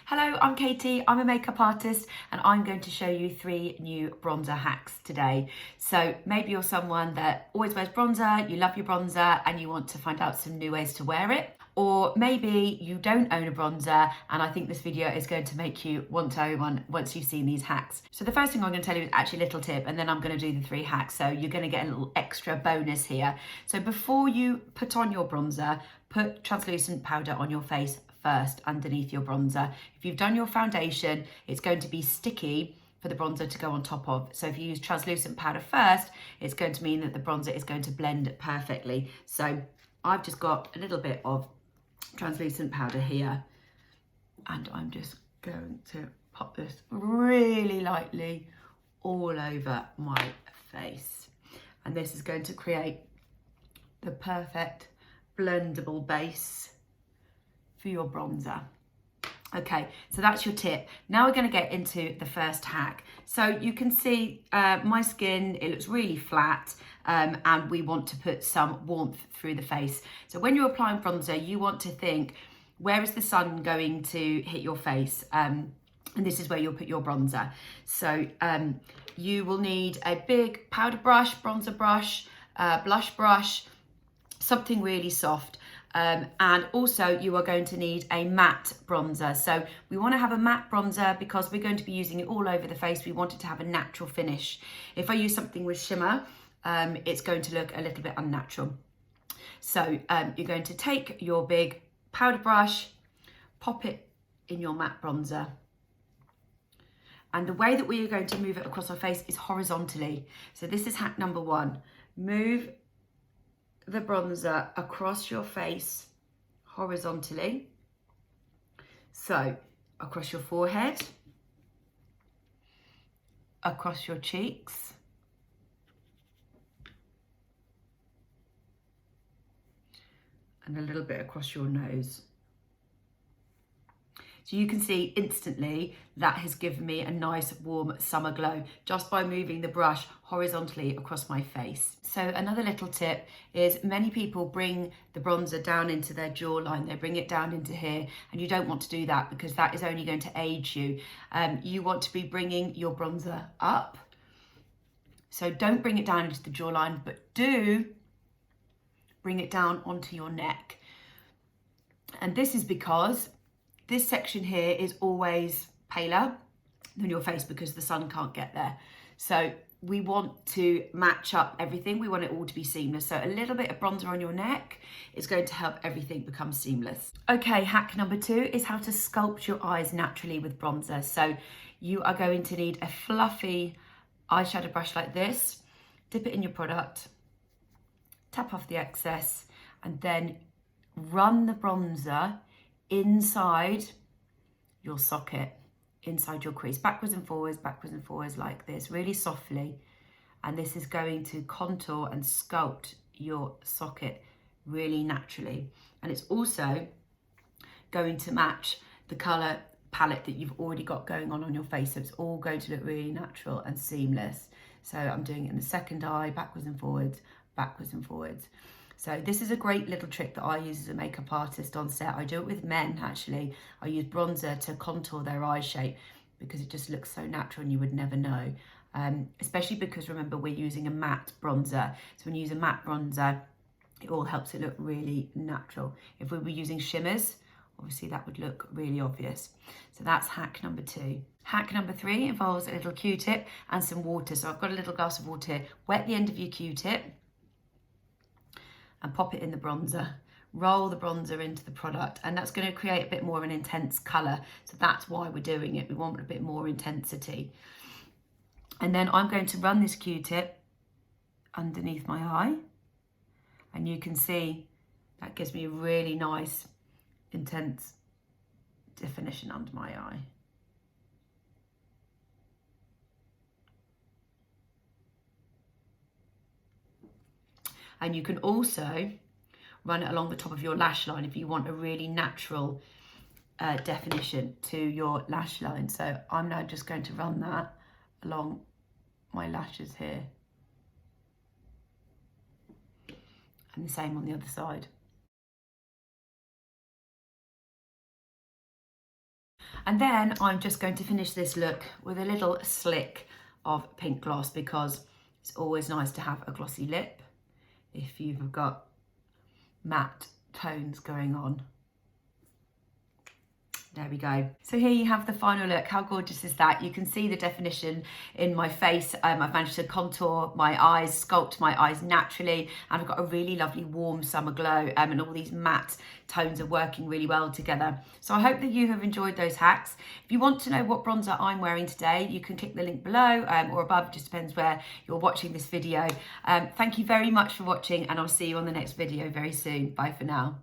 Hello, I'm Katie, I'm a makeup artist and I'm going to show you 3 new bronzer hacks today. So maybe you're someone that always wears bronzer, you love your bronzer and you want to find out some new ways to wear it. Or maybe you don't own a bronzer and I think this video is going to make you want to own one once you've seen these hacks. So the first thing I'm going to tell you is actually a little tip and then I'm going to do the 3 hacks. So you're going to get a little extra bonus here. So before you put on your bronzer, put translucent powder on your face first underneath your bronzer. If you've done your foundation, it's going to be sticky for the bronzer to go on top of. So if you use translucent powder first, it's going to mean that the bronzer is going to blend perfectly. So I've just got a little bit of translucent powder here and I'm just going to pop this really lightly all over my face. And this is going to create the perfect blendable base for your bronzer. Okay, so that's your tip. Now we're going to get into the first hack. So you can see my skin, it looks really flat and we want to put some warmth through the face. So when you're applying bronzer, you want to think, where is the sun going to hit your face? And this is where you'll put your bronzer. So you will need a big powder brush, bronzer brush, blush brush, something really soft. And also you are going to need a matte bronzer. So we want to have a matte bronzer because we're going to be using it all over the face. We want it to have a natural finish. If I use something with shimmer, it's going to look a little bit unnatural. So you're going to take your big powder brush, pop it in your matte bronzer. And the way that we are going to move it across our face is horizontally. So this is hack number 1. Move the bronzer across your face horizontally. So across your forehead, across your cheeks, and a little bit across your nose. So you can see instantly that has given me a nice warm summer glow just by moving the brush horizontally across my face. So another little tip is many people bring the bronzer down into their jawline. They bring it down into here and you don't want to do that because that is only going to age you. You want to be bringing your bronzer up. So don't bring it down into the jawline, but do bring it down onto your neck. And this is because this section here is always paler than your face because the sun can't get there. So we want to match up everything. We want it all to be seamless. So a little bit of bronzer on your neck is going to help everything become seamless. Okay, hack number 2 is how to sculpt your eyes naturally with bronzer. So you are going to need a fluffy eyeshadow brush like this. Dip it in your product, tap off the excess, and then run the bronzer inside your socket, inside your crease, backwards and forwards like this, really softly. And this is going to contour and sculpt your socket really naturally. And it's also going to match the color palette that you've already got going on your face. So it's all going to look really natural and seamless. So I'm doing it in the second eye, backwards and forwards, backwards and forwards. So this is a great little trick that I use as a makeup artist on set. I do it with men actually. I use bronzer to contour their eye shape because it just looks so natural and you would never know. Especially because remember we're using a matte bronzer. So when you use a matte bronzer, it all helps it look really natural. If we were using shimmers, obviously that would look really obvious. So that's hack number 2. Hack number 3 involves a little Q-tip and some water. So I've got a little glass of water here. Wet the end of your Q-tip and pop it in the bronzer. Roll the bronzer into the product and that's going to create a bit more of an intense colour. So that's why we're doing it. We want a bit more intensity. And then I'm going to run this Q-tip underneath my eye and you can see that gives me a really nice intense definition under my eye. And you can also run it along the top of your lash line if you want a really natural definition to your lash line. So I'm now just going to run that along my lashes here. And the same on the other side. And then I'm just going to finish this look with a little slick of pink gloss, because it's always nice to have a glossy lip if you've got matte tones going on. There we go. So here you have the final look. How gorgeous is that? You can see the definition in my face. I've managed to contour my eyes, sculpt my eyes naturally, and I've got a really lovely warm summer glow, and all these matte tones are working really well together. So I hope that you have enjoyed those hacks. If you want to know what bronzer I'm wearing today, you can click the link below or above, just depends where you're watching this video. Thank you very much for watching, and I'll see you on the next video very soon. Bye for now.